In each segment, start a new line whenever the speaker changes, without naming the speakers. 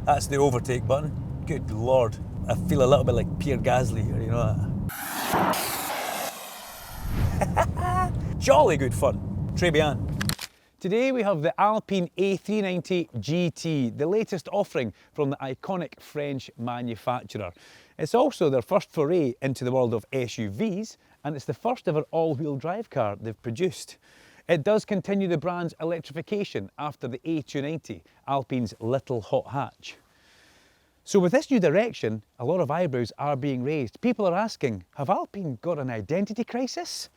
That's the overtake button. Good Lord. I feel a little bit like Pierre Gasly here, you know that? Jolly good fun. Très bien. Today we have the Alpine A390 GT, the latest offering from the iconic French manufacturer. It's also their first foray into the world of SUVs, and it's the first ever all-wheel drive car they've produced. It does continue the brand's electrification after the A290, Alpine's little hot hatch. So with this new direction, a lot of eyebrows are being raised. People are asking, have Alpine got an identity crisis?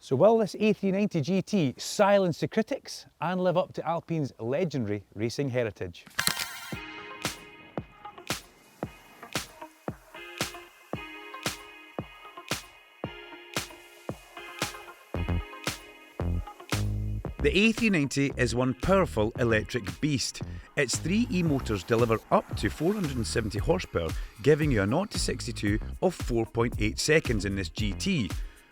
So will this A390 GT silence the critics and live up to Alpine's legendary racing heritage? The A390 is one powerful electric beast. Its 3 e-motors deliver up to 470 horsepower, giving you a 0 to 62 of 4.8 seconds in this GT,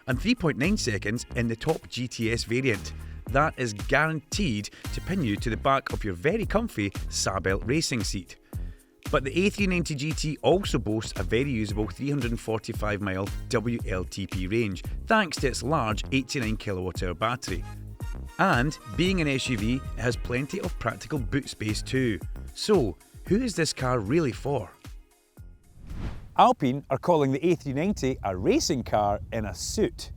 and 3.9 seconds in the top GTS variant. That is guaranteed to pin you to the back of your very comfy Sabelt racing seat. But the A390 GT also boasts a very usable 345 mile WLTP range, thanks to its large 89 kWh battery. And being an SUV, it has plenty of practical boot space too. So, who is this car really for? Alpine are calling the A390 a racing car in a suit.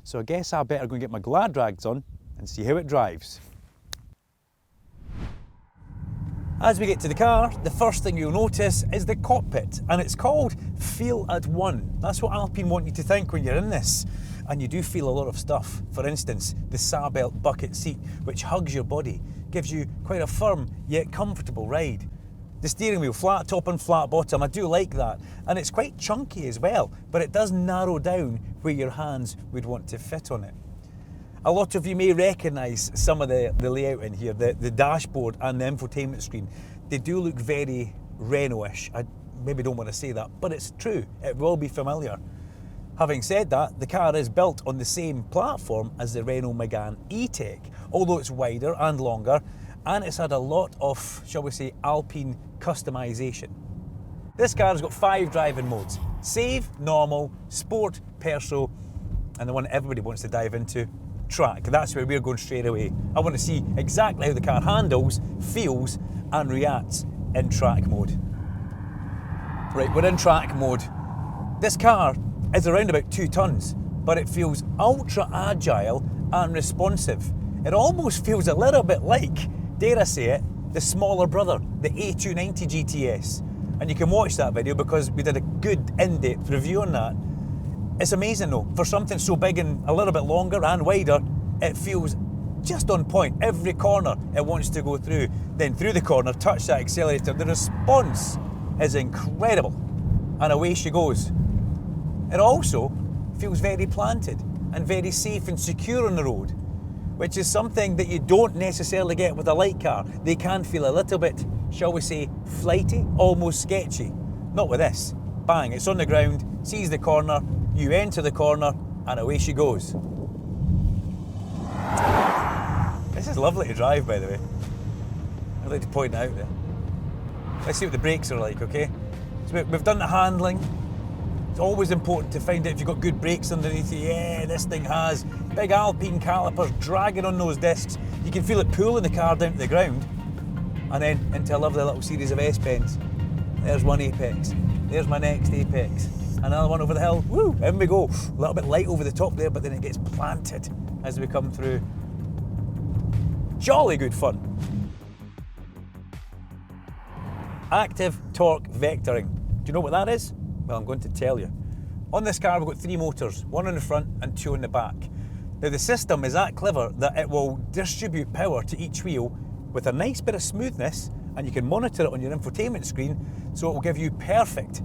So I guess I better go and get my glad rags on and see how it drives. As we get to the car, the first thing you'll notice is the cockpit, and it's called Feel at One. That's what Alpine want you to think when you're in this. And you do feel a lot of stuff. For instance, the Sabelt bucket seat, which hugs your body, gives you quite a firm yet comfortable ride. The steering wheel, flat top and flat bottom, I do like that. And it's quite chunky as well, but it does narrow down where your hands would want to fit on it. A lot of you may recognise some of the layout in here, the dashboard and the infotainment screen. They do look very Renault-ish. I maybe don't want to say that, but it's true, it will be familiar. Having said that, the car is built on the same platform as the Renault Megane E-Tech, although it's wider and longer, and it's had a lot of, shall we say, Alpine customisation. This car has got 5 driving modes: Save, Normal, Sport, Perso, and the one everybody wants to dive into, Track. That's where we're going straight away. I want to see exactly how the car handles, feels, and reacts in Track mode. Right, we're in Track mode. This car is around about 2 tonnes, but it feels ultra agile and responsive. It almost feels a little bit like, dare I say it, the smaller brother, the A290 GTS. And you can watch that video because we did a good in-depth review on that. It's amazing though, for something so big and a little bit longer and wider, it feels just on point. Every corner it wants to go through, then through the corner, touch that accelerator. The response is incredible, and away she goes. It also feels very planted and very safe and secure on the road, which is something that you don't necessarily get with a light car. They can feel a little bit, shall we say, flighty, almost sketchy. Not with this. Bang, it's on the ground, sees the corner, you enter the corner, and away she goes. This is lovely to drive, by the way. I'd like to point it out there. Let's see what the brakes are like, okay? So we've done the handling. It's always important to find out if you've got good brakes underneath you. Yeah, this thing has. Big Alpine calipers dragging on those discs. You can feel it pulling the car down to the ground. And then into a lovely little series of S-bends. There's one apex. There's my next apex. Another one over the hill. Woo, in we go. A little bit light over the top there, but then it gets planted as we come through. Jolly good fun. Active torque vectoring. Do you know what that is? Well, I'm going to tell you. On this car, we've got 3 motors, 1 on the front and 2 on the back. Now, the system is that clever that it will distribute power to each wheel with a nice bit of smoothness, and you can monitor it on your infotainment screen, so it will give you perfect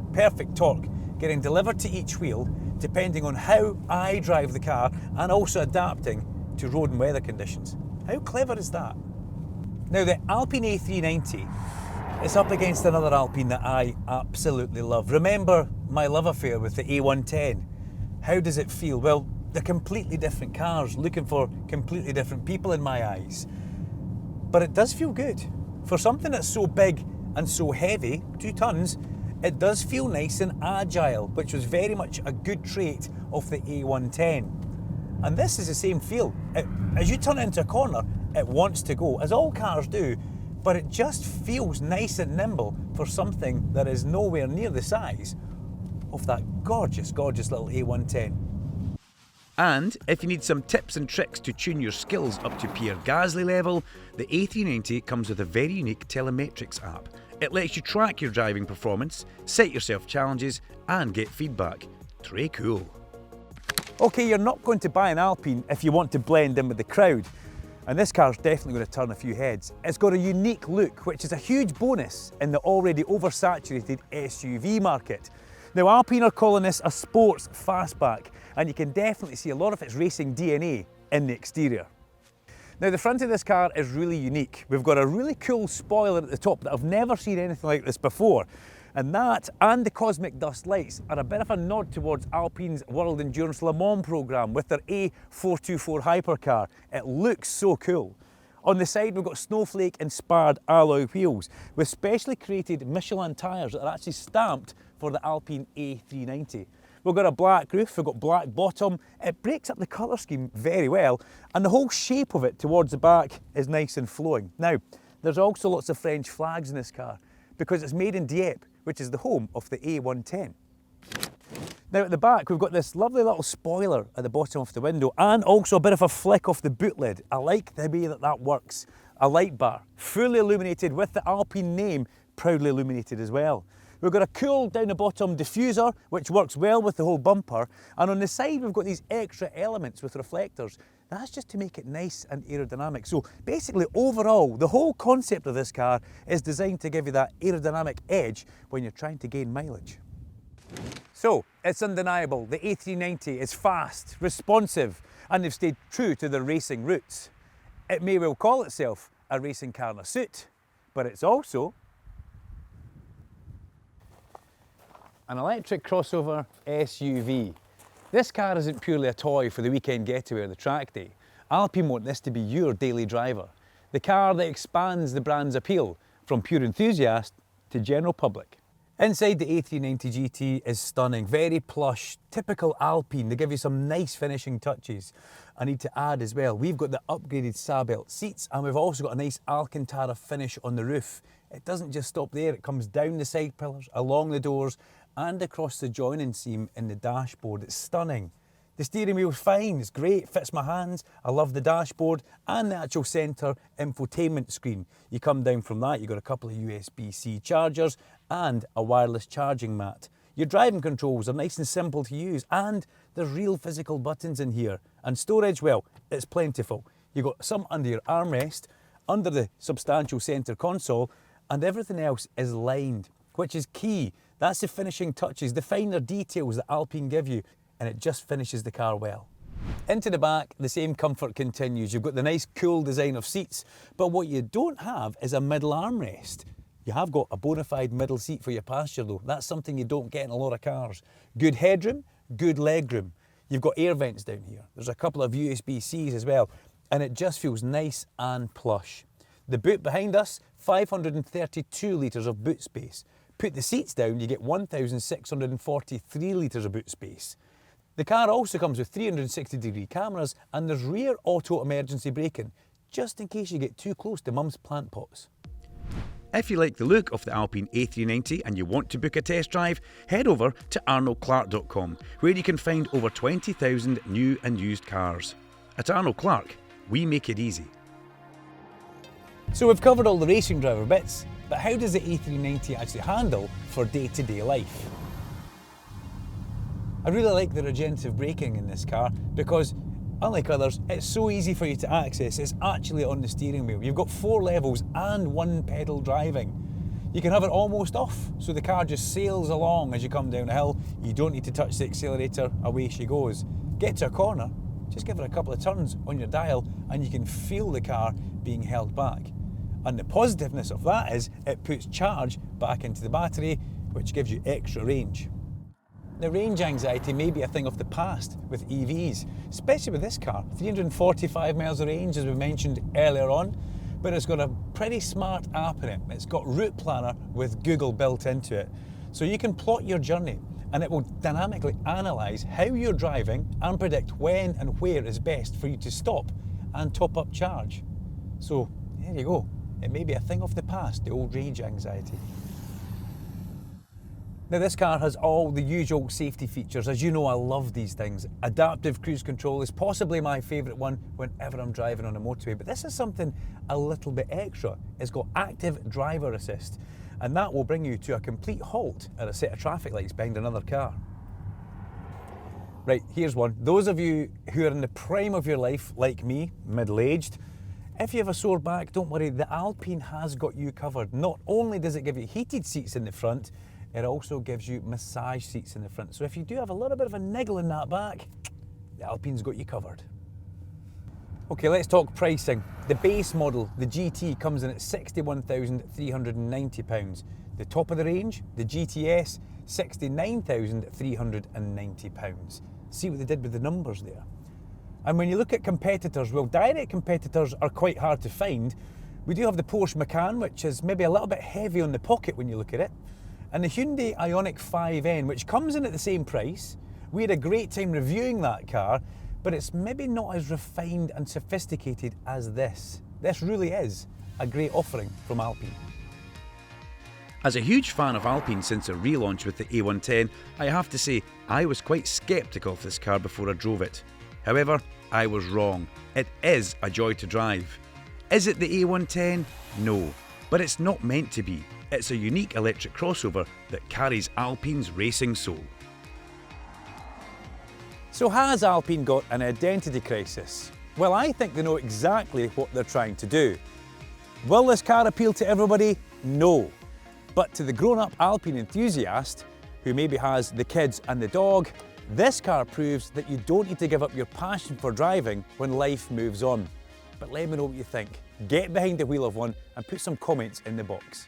torque getting delivered to each wheel depending on how I drive the car and also adapting to road and weather conditions. How clever is that? Now, the Alpine A390 is up against another Alpine that I absolutely love. Remember my love affair with the A110. How does it feel? Well, they're completely different cars, looking for completely different people in my eyes. But it does feel good. For something that's so big and so heavy, 2 tons, it does feel nice and agile, which was very much a good trait of the A110. And this is the same feel. As you turn it into a corner, it wants to go, as all cars do, but it just feels nice and nimble for something that is nowhere near the size of that gorgeous, gorgeous little A110. And if you need some tips and tricks to tune your skills up to Pierre Gasly level, the A390 comes with a very unique telemetrics app. It lets you track your driving performance, set yourself challenges and get feedback. Très cool. Okay, you're not going to buy an Alpine if you want to blend in with the crowd. And this car's definitely going to turn a few heads. It's got a unique look, which is a huge bonus in the already oversaturated SUV market. Now, Alpine are calling this a sports fastback, and you can definitely see a lot of its racing DNA in the exterior. Now, the front of this car is really unique. We've got a really cool spoiler at the top that I've never seen anything like this before. And that and the cosmic dust lights are a bit of a nod towards Alpine's World Endurance Le Mans programme with their A424 hypercar. It looks so cool. On the side we've got snowflake inspired alloy wheels with specially created Michelin tyres that are actually stamped for the Alpine A390. We've got a black roof, we've got black bottom. It breaks up the colour scheme very well, and the whole shape of it towards the back is nice and flowing. Now, there's also lots of French flags in this car because it's made in Dieppe, which is the home of the A110. Now at the back we've got this lovely little spoiler at the bottom of the window and also a bit of a flick off the boot lid. I like the way that works. A light bar, fully illuminated with the Alpine name proudly illuminated as well. We've got a cool down the bottom diffuser which works well with the whole bumper, and on the side we've got these extra elements with reflectors. That's just to make it nice and aerodynamic. So basically overall the whole concept of this car is designed to give you that aerodynamic edge when you're trying to gain mileage. So it's undeniable, the A390 is fast, responsive, and they've stayed true to their racing roots. It may well call itself a racing car in a suit, but it's also an electric crossover SUV. This car isn't purely a toy for the weekend getaway or the track day. Alpine want this to be your daily driver. The car that expands the brand's appeal from pure enthusiast to general public. Inside the A390 GT is stunning, very plush, typical Alpine. They give you some nice finishing touches. I need to add as well, we've got the upgraded Sabelt seats and we've also got a nice Alcantara finish on the roof. It doesn't just stop there, it comes down the side pillars, along the doors and across the joining seam in the dashboard. It's stunning. The steering wheel's fine, it's great, fits my hands. I love the dashboard and the actual centre infotainment screen. You come down from that, you've got a couple of USB-C chargers and a wireless charging mat. Your driving controls are nice and simple to use and there's real physical buttons in here. And storage, well, it's plentiful. You've got some under your armrest, under the substantial centre console, and everything else is lined, which is key. That's the finishing touches, the finer details that Alpine give you, and it just finishes the car well. Into the back, the same comfort continues. You've got the nice cool design of seats, but what you don't have is a middle armrest. You have got a bona fide middle seat for your passenger though. That's something you don't get in a lot of cars. Good headroom, good legroom. You've got air vents down here. There's a couple of USB-Cs as well, and it just feels nice and plush. The boot behind us, 532 litres of boot space. Put the seats down, you get 1,643 litres of boot space. The car also comes with 360-degree cameras and there's rear auto emergency braking, just in case you get too close to mum's plant pots. If you like the look of the Alpine A390 and you want to book a test drive, head over to arnoldclark.com, where you can find over 20,000 new and used cars. At Arnold Clark, we make it easy. So we've covered all the racing driver bits, but how does the A390 actually handle for day-to-day life? I really like the regenerative braking in this car because, unlike others, it's so easy for you to access. It's actually on the steering wheel. You've got 4 levels and 1 pedal driving. You can have it almost off, so the car just sails along as you come down a hill. You don't need to touch the accelerator, away she goes. Get to a corner, just give it a couple of turns on your dial and you can feel the car being held back. And the positiveness of that is it puts charge back into the battery, which gives you extra range. Now, range anxiety may be a thing of the past with EVs, especially with this car. 345 miles of range, as we mentioned earlier on, but it's got a pretty smart app in it. It's got Route Planner with Google built into it. So you can plot your journey and it will dynamically analyse how you're driving and predict when and where is best for you to stop and top up charge. So there you go. It may be a thing of the past, the old range anxiety. Now this car has all the usual safety features. As you know, I love these things. Adaptive cruise control is possibly my favourite one whenever I'm driving on a motorway, but this is something a little bit extra. It's got active driver assist, and that will bring you to a complete halt at a set of traffic lights behind another car. Right, here's one. Those of you who are in the prime of your life, like me, middle-aged, if you have a sore back, don't worry, the Alpine has got you covered. Not only does it give you heated seats in the front, it also gives you massage seats in the front. So if you do have a little bit of a niggle in that back, the Alpine's got you covered. Okay, let's talk pricing. The base model, the GT, comes in at £61,390. The top of the range, the GTS, £69,390. See what they did with the numbers there. And when you look at competitors, well, direct competitors are quite hard to find. We do have the Porsche Macan, which is maybe a little bit heavy on the pocket when you look at it, and the Hyundai Ioniq 5N, which comes in at the same price. We had a great time reviewing that car, but it's maybe not as refined and sophisticated as this. This really is a great offering from Alpine. As a huge fan of Alpine since their relaunch with the A110, I have to say I was quite sceptical of this car before I drove it. However, I was wrong. It is a joy to drive. Is it the A110? No, but it's not meant to be. It's a unique electric crossover that carries Alpine's racing soul. So has Alpine got an identity crisis? Well, I think they know exactly what they're trying to do. Will this car appeal to everybody? No. But to the grown-up Alpine enthusiast, who maybe has the kids and the dog, this car proves that you don't need to give up your passion for driving when life moves on. But let me know what you think. Get behind the wheel of one and put some comments in the box.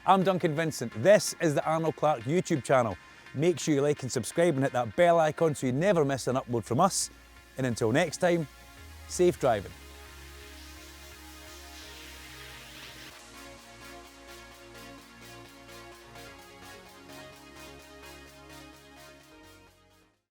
I'm Duncan Vincent. This is the Arnold Clark YouTube channel. Make sure you like and subscribe and hit that bell icon so you never miss an upload from us. And until next time, safe driving.